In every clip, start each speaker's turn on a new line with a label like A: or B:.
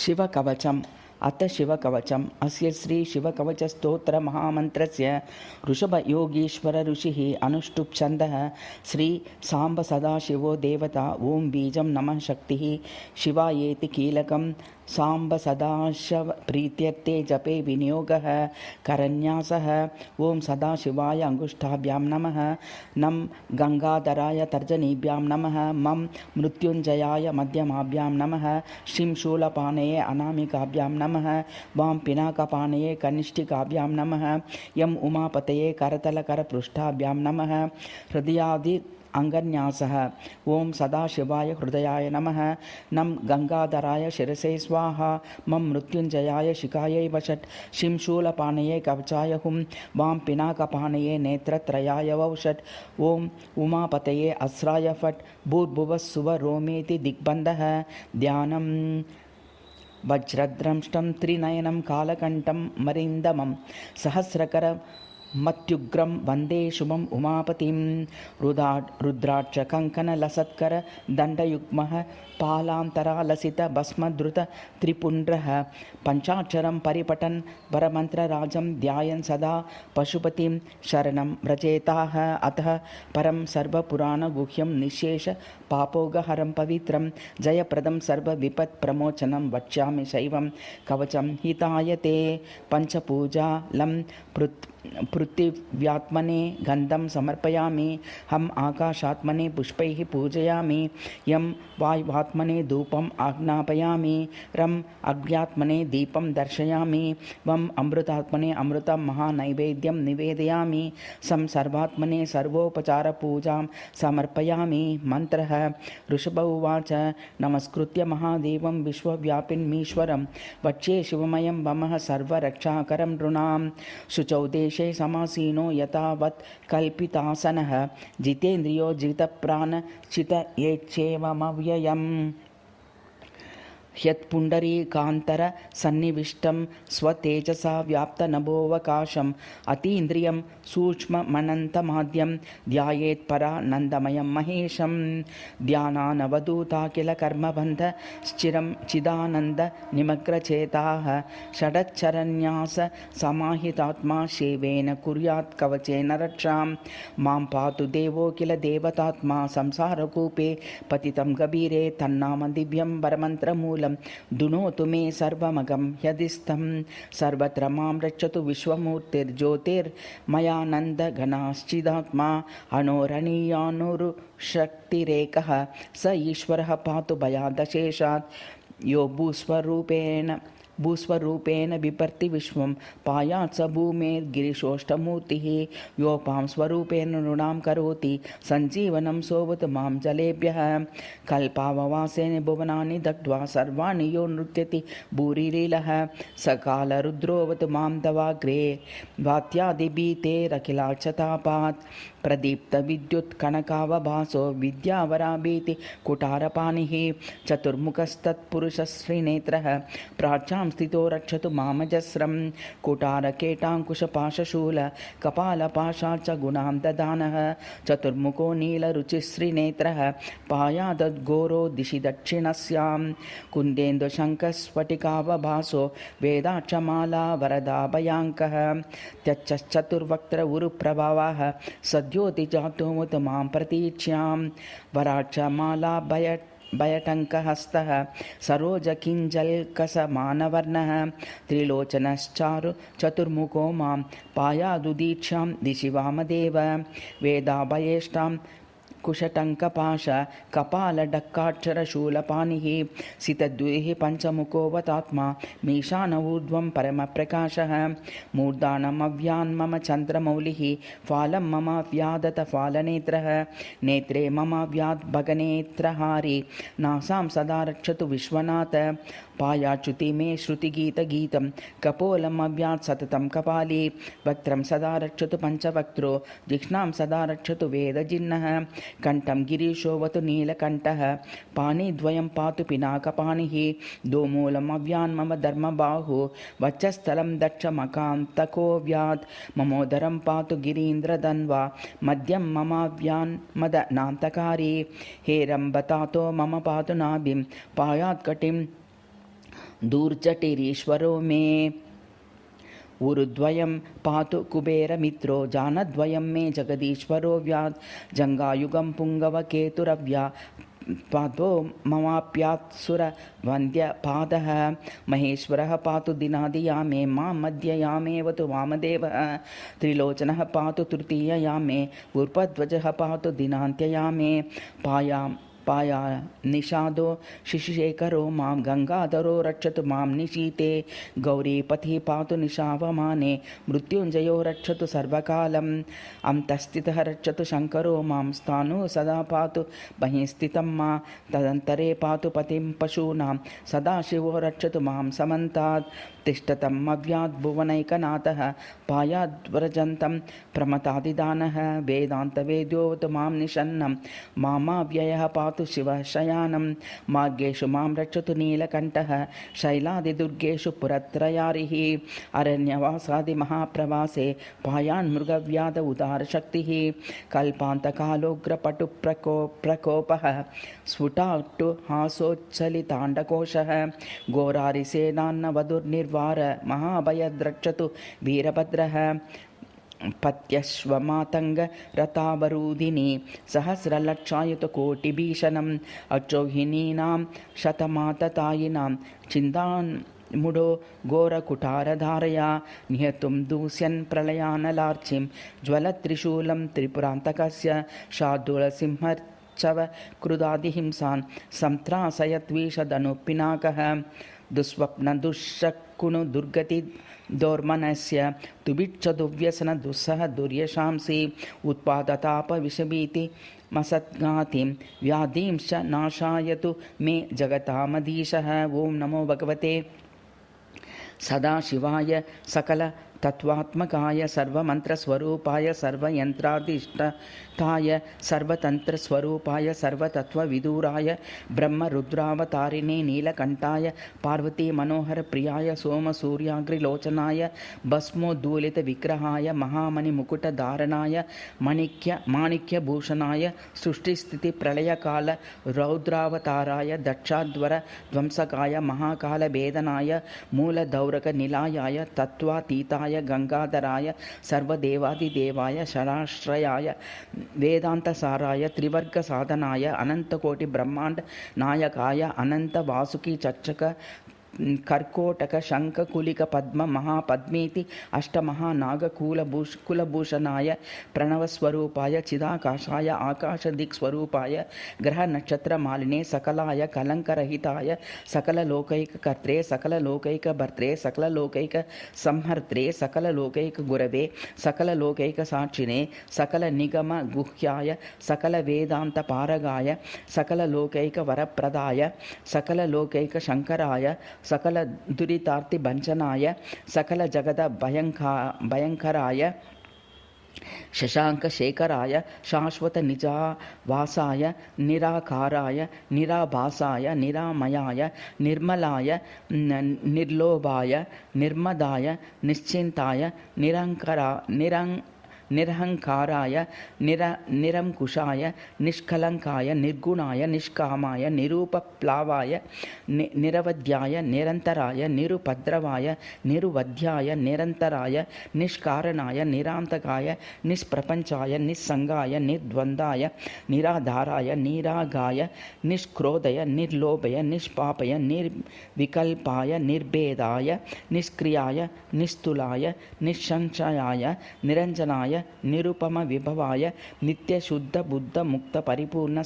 A: शिवकवचम् अथ शिवकवचम् अस्य श्री शिवकवचस्तोत्र महामन्त्रस्य ऋषभयोगीश्वर ऋषिः अनुष्टुप् छन्दः श्री सांब सदाशिवो देवता ओं बीजं नमः शक्तिः शिवायेति कीलकं सांब सदाशिव प्रीत्यर्थे जपे विनियोगः करन्यासः ओं सदाशिवाय अंगुष्ठाभ्यां नमः नं गंगाधराय तर्जनीभ्यां नमः मं मृत्युञ्जयाय मध्यमाभ्यां नमः श्रीं शूलपाणये अनामिकाभ्यां नमः वां पिनाकपाणये कनिष्ठिकाभ्यां नमः यं उमापतये करतलकरपृष्ठाभ्यां नमः हृदयादि अंगन्यासः ओं सदाशिवाय हृदयाय नमः नं गंगाधराय शिरसे स्वाहा मं मृत्युञ्जयाय शिखायै वषट् श्रीं शूलपाणये कवचाय हुं वां पिनाकपाणये नेत्रत्रयाय वौषट् ओं उमापतये अस्राय फट् भूर्भुवः सुवः रोमेति दिग्बन्धः ध्यानं वज्रद्रंष्टं त्रिनयनं कालकण्ठं मरिन्दमं सहस्रकर मत्युग्रं वन्दे शुभम् उमापतिं रुद्राक्ष कंकन लसत्कर दण्डयुग्मः पालान्तरालसित भस्मद्रुत त्रिपुण्ड्रः पञ्चाक्षरं परिपठन् वरमन्त्रराजं ध्यायन् सदा पशुपतिं शरणं व्रजेताः अतः परं सर्वपुराणगुह्यं निःशेष पापोगहरं पवित्रं जयप्रदं सर्वविपत्प्रमोचनं वक्ष्यामि शैवं कवचं हिताय ते पञ्चपूजालं पृथिव्यात्मने गन्धं समर्पयामि हम आकाशात्मने पुष्पैः पूजयामि यं वायुवात्मने धूपम् आज्ञापयामि रं अग्न्यात्मने दीपं दर्शयामि वं अमृतात्मने अमृतं महानैवेद्यं निवेदयामि सं सर्वात्मने सर्वोपचारपूजां समर्पयामि मन्त्रः ऋषभ उवाच नमस्कृत्य महादेवं विश्वव्यापिनीश्वरं वक्ष्ये शिवमयं वमः सर्वरक्षाकरं नृणां शुचौ देशे समासीनो यथावत् कल्पितासनः जितेन्द्रियो जितप्राण चितयेच्छेवमव्ययम् ह्यत्पुण्डरीकान्तर सन्निविष्टं स्वतेजसा व्याप्तनभोऽवकाशम् अतीन्द्रियं सूक्ष्ममनन्तमाद्यं ध्यायेत् परानन्दमयं महेशं ध्यानानवधूता किल कर्मबन्ध स्थिरं चिदानन्दनिमग्नचेताः षडच्चरन्यास समाहितात्मा शिवेन कुर्यात् कवचेन रक्षां मां पातु देवो किल देवतात्मा संसारकूपे पतितं गभीरे तन्नाम दिव्यं वरमन्त्रमूलम् दुनोतु मे सर्वमगं ह्यधिस्थं सर्वत्र मां रक्षतु विश्वमूर्तिर्ज्योतिर्मयानन्दघनाश्चिदात्मा अणोरणीयानुरुशक्तिरेकः स ईश्वरः पातु भयादशेषात् यो भूस्वरूपेण बिभर्ति विश्वं पायात् स भूमेर्गिरिशोष्ठमूर्तिः योपां स्वरूपेण नृणां करोति सञ्जीवनं सोऽवतु मां जलेभ्यः कल्पाववासेन भुवनानि दग्ध्वा सर्वाणि यो नृत्यति भूरिलीलः सकालरुद्रोऽवतु मां तवाग्रे वात्यादिभीतेरखिलाक्षतापात् प्रदीप्तविद्युत्कनकावभासो विद्यावराभीति कुटारपाणिः चतुर्मुखस्तत्पुरुषश्रीनेत्रः प्राच्यां स्थितो रक्षतु मामजस्रं कुटारकेटाङ्कुशपाशशूल कपालपाशाच्च गुणां ददानः चतुर्मुखो नीलरुचिश्रीनेत्रः पायादद्घोरो दिशि दक्षिणस्यां कुन्देन्दुशङ्खस्फटिकावभासो वेदाक्षमाला वरदाभयाङ्कः त्यच्चतुर्वक्त्र उरुप्रभावः सद्योतिजातोमुत मां प्रतीच्यां वराक्षमाला भयटङ्कहस्तः सरोजकिञ्जल्कसमानवर्णः त्रिलोचनश्चारु चतुर्मुखो मां पायादुदीक्षां दिशि वामदेव वेदाभयेष्टां कुशटङ्कपाश कपालडक्काक्षरशूलपाणिः सितद्विः पञ्चमुखोऽवतात्मा मीशान ऊर्ध्वं परमप्रकाशः मूर्धानमव्यान् मम चन्द्रमौलिः फालं मम व्यादतफालनेत्रः नेत्रे मम व्याद्भगनेत्रहारी नासां सदा रक्षतु विश्वनाथ पायाच्युति मे श्रुतिगीतगीतं कपोलमव्यात् सततं कपाली वक्त्रं सदा रक्षतु पञ्चवक्त्रो जिह्नां सदा रक्षतु वेदजिह्नः कंठं गिरीशोऽवतु नीलकण्ठः पाणिद्वयं पातु पिनाकपाणिः दोमूलमव्यान् मम धर्मबाहु वक्षस्थलं दक्षमकान्तकोऽव्यात् ममोदरं पातु गिरीन्द्रधन्वा मध्यं ममाव्यान् मदनान्तकारी हेरम्बतातो मम पातु नाभिं पायात्कटिं दूर्जटिरीश्वरो मे उरुद्वयं पातु कुबेरमित्रो जानद्वयं मे जगदीश्वरो व्यात् जङ्गायुगं पुङ्गवकेतुरव्या पादो ममाप्यात्सुरवन्द्यपादः महेश्वरः पातु दिनादियामे मां मध्ययामेवतु वामदेवः त्रिलोचनः पातु तृतीययामे ऊर्ध्वध्वजः पातु दिनान्त्ययामे पाया निषादो शिशुशेखरो मां गङ्गाधरो रक्षतु मां निशीते गौरीपतिः पातु निशावमाने मृत्युञ्जयो रक्षतु सर्वकालम् अन्तस्थितः रक्षतु शङ्करो मां स्थाणु सदा पातु बहिःस्थितं मा तदन्तरे पातु पतिं पशूनां सदाशिवो रक्षतु मां समन्तात् तिष्ठतम् अव्याद्भुवनैकनाथः पायाद्व्रजन्तं प्रमतादिदानः वेदान्तवेद्योऽवतु मां निषन्नं मामाव्ययः पातु शिवः शयानं मार्गेषु मां रक्षतु नीलकण्ठः शैलादिदुर्गेषु पुरत्रयारिः अरण्यवासादिमहाप्रवासे पायान्मृगव्याध उदारशक्तिः कल्पान्तकालोग्रपटुप्रकोपः स्फुटाट्टुहासोच्चलिताण्डकोशः घोरारिसेनान्नवधुर्निर्वार महाभयद्रक्षतु वीरभद्रः पत्यश्वमातङ्गरतावरूधिनी सहस्रलक्षायुतकोटिभीषणम् अक्षौहिणीनां शतमाततायिनां चिन्तान्मुडो घोरकुठारधारया निहतुं दूष्यन् प्रलयानलार्चिं ज्वलत्रिशूलं त्रिपुरान्तकस्य शार्दूलसिंहर्चव कृदादिहिंसान् संत्रासयद्विषधनुपिनाकः दुःस्वप्नदुःशकुनु दुर्गति दौर्मनस्य तुभिक्षदुव्यसन दुस्सह दुर्यशांसि उत्पादतापविषभीति मसद्घातिं व्याधींश्च नाशायतु मे जगतामधीशः। ओं नमो भगवते सदाशिवाय सकल तत्वात्मकाय सर्वमन्त्रस्वरूपाय सर्वयन्त्राधिष्ठाय सर्वतन्त्रस्वरूपाय सर्वतत्त्वविदुराय ब्रह्मरुद्रावतारिणे नीलकण्ठाय पार्वती मनोहर प्रियाय सोमसूर्याग्रिलोचनाय भस्मोद्धूलितविग्रहाय महामणिमुकुटधारणाय माणिक्यभूषणाय सृष्टिस्थितिप्रलयकाल रौद्रावताराय दक्षाध्वर ध्वंसकाय महाकालभेदनाय मूलदौरकनिलायाय तत्त्वातीताय गंगाधराय सर्वदेवादिदेवाय शराश्रयाय वेदांतसाराय त्रिवर्गसाधनाय अनंतकोटि ब्रह्मांड नायकाय अनंत वासुकी चक्षक कर्कोटक शंख कुलिक पद्म महापद्मीति अष्टमहानागकुलभूषणाय प्रणवस्वरूपाय चिदाकाशाय आकाशदिक्स्वरूपाय ग्रह नक्षत्र मालिने सकलाय कलंकरहिताय सकललोकैककर्त्रे सकललोकैकभर्त्रे सकललोकैक संहर्त्रे सकललोकैक गुरवे सकललोकैक साक्षिणे सकल निगम गुह्याय सकल वेदांत पारगाय सकललोकैक वरप्रदाय सकललोकैक शंकराय सकल दुरितार्ति भंजनाय सकल जगद भयंकराय शशांक शेखराय शाश्वत निजावासाय निराकाराय निराभासाय निरामयाय निर्मलाय निर्लोभाय निर्मदाय निश्चिंताय निरहंकाराय निरंकुशाय निष्कलंकाय निर्गुणाय निष्कामाय निरूपप्लावाय निरवध्याय निरंतराय निरुपद्रवाय निरुवध्याय निरंतराय निष्कारणाय निरांतकाय निष्प्रपंचाय निस्संगाय निर्द्वन्द्वाय निराधाराय निरागाय निष्क्रोधय निर्लोभय निष्पापय निर्विकल्पाय निर्भेदाय निष्क्रियाय निस्तुलाय निःसंशयाय निरंजनाय निरुपम विभवाय नित्य शुद्ध बुद्ध मुक्त परिपूर्ण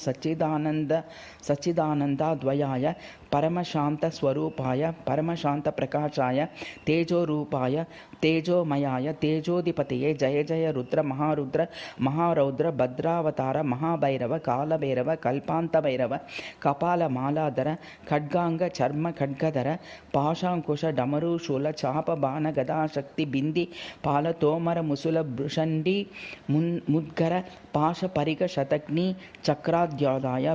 A: सच्चिदानंदाद्वयाय परमशांत स्वरूपाय परमशांत प्रकाशाय तेजोरूपाय तेजोमयाय तेजोधिपतये जय जय रुद्र महारुद्र महारौद्र भद्रावतार महाभैरव कालभैरव कल्पान्तभैरव कपालमालाधर खड्गांग चर्म खड्गधर पाशांकुश डमरू शूल चाप बाण गदा शक्ति बिंदी पाल तोमर मुसुल भृषंडी मुद्गर पाश परिक शतग्नि चक्राद्योदाय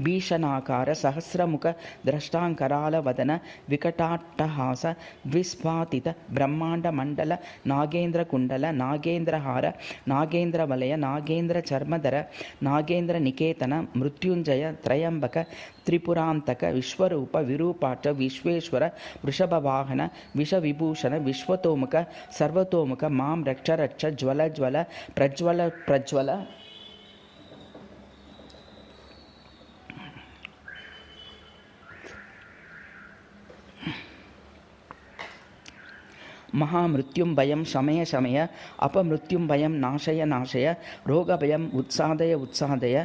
A: भीषणाकार सहस्रमुख द्रष्टांकराल वदन विकटाट्टहास द्विस्फातित ब्रह्मांड मंडल नागेंद्र कुंडल नागेंद्रहार नागेंद्र वलय नागेंद्र चर्मधर नागेंद्र निकेतन मृत्युंजय त्रयंबक ತ್ರಿಪುರಾಂತಕ ವಿಶ್ವರೂಪ ವಿರೂಪಾಕ್ಷ ವಿಶ್ವೇಶ್ವರ ವೃಷಭವಾಹನ ವಿಷವಿಭೂಷಣ ವಿಶ್ವತೋಮುಖ ಸರ್ವತೋಮುಖ ಮಾಂ ರಕ್ಷ ರಕ್ಷ ಜ್ವಲ ಜ್ವಲ ಪ್ರಜ್ವಲ ಪ್ರಜ್ವಲ ಮಹಾಮೃತ್ಯುಂಭಯಂ ಶಮಯ ಶಮಯ ಅಪಮೃತ್ಯುಂಭಯಂ ನಾಶಯ ನಾಶಯ ರೋಗಭಯಂ ಉತ್ಸಾದಯ ಉತ್ಸಾದಯ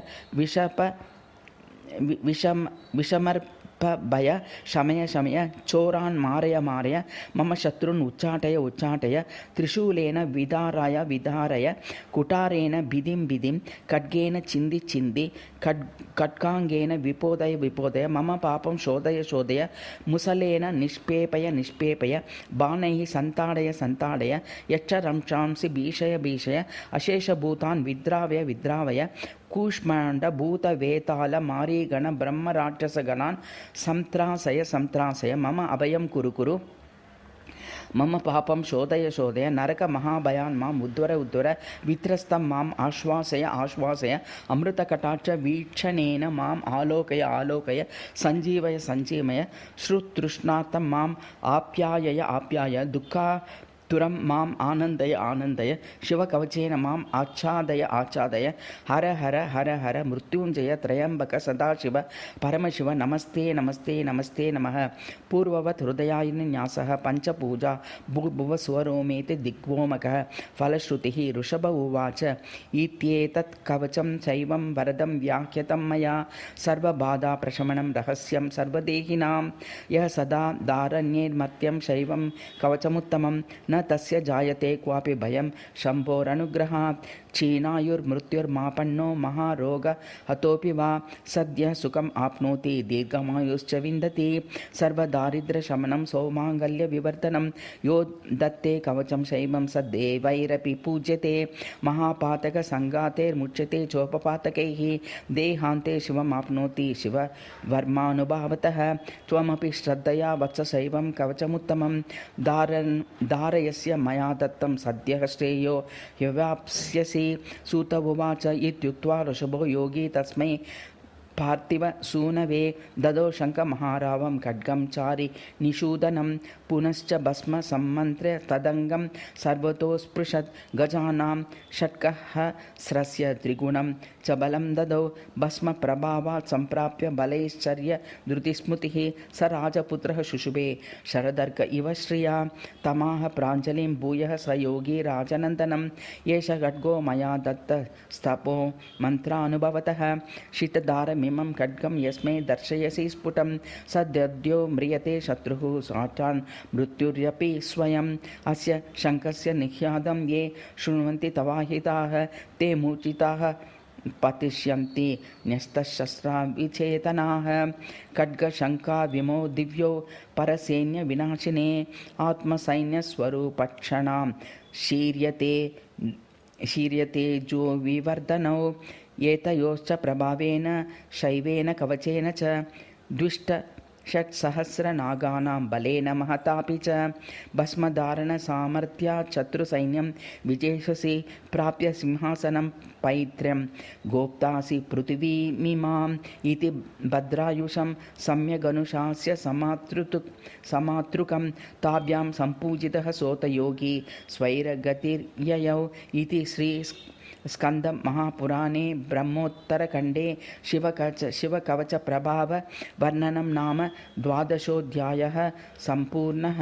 A: ವಿಷಮರ್ಪಭಯ ಶಮಯ ಶಮಯ ಚೋರಾನ್ ಮಾರಯ ಮಾರಯ ಮಮ ಶತ್ರುನ್ ಉಚ್ಚಾಟಯ ಉಚ್ಚಾಟಯ ತ್ರಿಶೂಲೇನ ವಿದಾರಾಯ ವಿದಾರಯ ಕುಟಾರೇಣ ಬಿದಿಂ ಬಿದಿಂ ಖಡ್ಗೇನ ಚಿಂದಿ ಚಿಂದಿ ಖಡ್ಗಾಂಗೇನ ವಿಪೋದಯ ವಿಪೋದಯ ಮಮ ಪಾಪಂ ಶೋಧಯ ಶೋಧಯ ಮುಸಲೇನ ನಿಷ್ಪೇಪಯ ನಿಷ್ಪೇಪಯ ಬಾಣೈ ಸಂತಾಡಯ ಸಂತಾಡಯ ಯಚ್ಚರಂಶಾಂಸಿ ಭೀಷಯ ಭೀಷಯ ಅಶೇಷಭೂತಾನ್ ವಿದ್ರಾವಯ ವಿದ್ರಾವಯ ಕೂಷ್ಮಾಂಡ ಭೂತ ವೇತಾಲ ಮಾರೀಗಣ ಬ್ರಹ್ಮ ರಾಕ್ಷಸ ಗಣಾನ್ ಸಂತ್ರಾಸಯ ಸಂತ್ರಾಸಯ ಮಮ ಅಭಯಂ ಕುರು ಕುರು ಮಮ ಪಾಪಂ ಶೋಧಯ ಶೋಧಯ ನರಕ ಮಹಾಭಯಾನ್ ಮಾಂ ಉದ್ವರ ಉದ್ವರ ವಿತ್ರಸ್ತಂ ಮಾಂ ಆಶ್ವಾಸಯ ಆಶ್ವಾಸಯ ಅಮೃತ ಕಟಾಕ್ಷ ವೀಕ್ಷಣೇನ ಮಾಂ ಆಲೋಕಯ ಆಲೋಕಯ ಸಂಜೀವಯ ಸಂಜೀವಯ ಶ್ರುತೃಷ್ಣಾತಂ ಮಾಂ ಆಪ್ಯಾಯಯ ಆಪ್ಯಾಯ ದುಃಖ ತುರಂ ಮಾಂ ಆನಂದಯ ಆನಂದಯ ಶಿವಕವಚೇನ ಮಾಂ ಆಚ್ಛಾದಯ ಆಚ್ಛಾದಯ ಹರ ಹರ ಹರ ಹರ ಮೃತ್ಯುಂಜಯ ತ್ರಯಂಬಕ ಸದಾಶಿವ ಪರಮಶಿವ ನಮಸ್ತೆ ನಮಸ್ತೆ ನಮಸ್ತೆ ನಮಃ ಪೂರ್ವವತ್ ಹೃದಯಾನ್ಯಾಸಃ ಪಂಚಪೂಜಾ ಭೂರ್ಭುವ ಸ್ವರೋಮೇತಿ ದಿಗ್ವೋಮಕಃ ಫಲಶ್ರುತಿಃ ಋಷಭ ಉವಾಚ ಇತ್ಯೇತತ್ ಕವಚಂ ಶೈವಂ ವರದಂ ವ್ಯಾಖ್ಯತಂ ಮಯಾ ಸರ್ವಬಾಧಾ ಪ್ರಶಮನಂ ರಹಸ್ಯಂ ಸರ್ವದೇಹಿನಾಂ ಯಃ ಸದಾ ಧಾರಣ್ಯೇರ್ಮರ್ತ್ಯಂ ಶೈವಂ ಕವಚಮುತ್ತಮಂ ನ ತಸ್ಯ ಜಾಯತೆ ಕ್ವಾಪಿ ಭಯಂ ಶಂಭೋರನುಗ್ರಹಾತ್ ಕ್ಷೀಣಾಯುರ್ಮೃತ್ಯುರ್ಮಾಪನ್ನೋ ಮಹಾರೋಗ ಹತೋಪಿ ವಾ ಸದ್ಯ ಸುಖಂ ಆಪ್ನೋತಿ ದೀರ್ಘಮಾಯುಶ್ಚ ವಿಂದತಿ ಸರ್ವದಾರಿದ್ರ್ಯ ಶಮನಂ ಸೌಮಾಂಗಲ್ಯ ವಿವರ್ಧನಂ ಯೋ ದತ್ತೆ ಕವಚಂ ಶೈವಂ ಸದ್ದೇವೈರಪಿ ಪೂಜ್ಯತೆ ಮಹಾಪಾತಕ ಸಂಗಾತೈರ್ಮುಚ್ಯತೆ ಚೋಪಪಾತಕೈಃ ದೇಹಾಂತೆ ಶಿವಮಾಪ್ನೋತಿ ಶಿವ ವರ್ಮಾನುಭಾವತಃ ತ್ವಮಪಿ ಶ್ರದ್ಧಯಾ ವತ್ಸ ಶೈವಂ ಕವಚಮುತ್ತಮಂ ಧಾರಯಸ್ಯ ಮಯಾ ದತ್ತಂ ಸದ್ಯಃ ಶ್ರೇಯೋ ಹ್ಯವಾಪ್ಸ್ಯಸಿ सूत उवाच इत्युक्त्वा ऋषभो योगी तस्मै पार्थिव सूनवे ददो शङ्खमहारावं खड्गं चारि निषूदनं पुनश्च भस्म सम्मन्त्र्य तदङ्गं सर्वतो स्पृशत् गजानां षट्कः स्रस्य त्रिगुणं च बलं ददौ भस्म प्रभावात् सम्प्राप्य बलैश्चर्य धृतिस्मृतिः स राजपुत्रः शुशुभे शरदर्क इव श्रिया तमाह प्राञ्जलिं भूयः स योगी राजनन्दनं एष खड्गो मया दत्तस्तपो मन्त्रानुभवतः शीतधारमिमं खड्गं यस्मै दर्शयसि स्फुटं सद्यद्यो म्रियते शत्रुः साक्षान् मृत्युर्यपि स्वयम् अस्य शङ्खस्य निह्यादं ये शृण्वन्ति तवाहिताः ते मूर्छिताः पतिष्यन्ति न्यस्तशस्त्रा विचेतनाः खड्गशङ्का विमो दिव्यो परसैन्यविनाशिने आत्मसैन्यस्वरूपक्षणां शीर्यते जो विवर्धनौ एतयोश्च प्रभावेन शैवेन कवचेन च षट्सहस्रनागानां बलेन महतापि च भस्मधारणसामर्थ्यात् शत्रुसैन्यं विजेषसि प्राप्य सिंहासनं पैत्र्यं गोप्तासि पृथिवीमिमाम् इति भद्रायुषं सम्यगनुशास्य समातृकं ताभ्यां सम्पूजितः सोतयोगी स्वैरगतिर्ययौ इति श्री स्कंद महापुराणे ब्रह्मोत्तरखंडे शिवकवच प्रभाव वर्णनं नाम 12ोऽध्यायः सम्पूर्णः।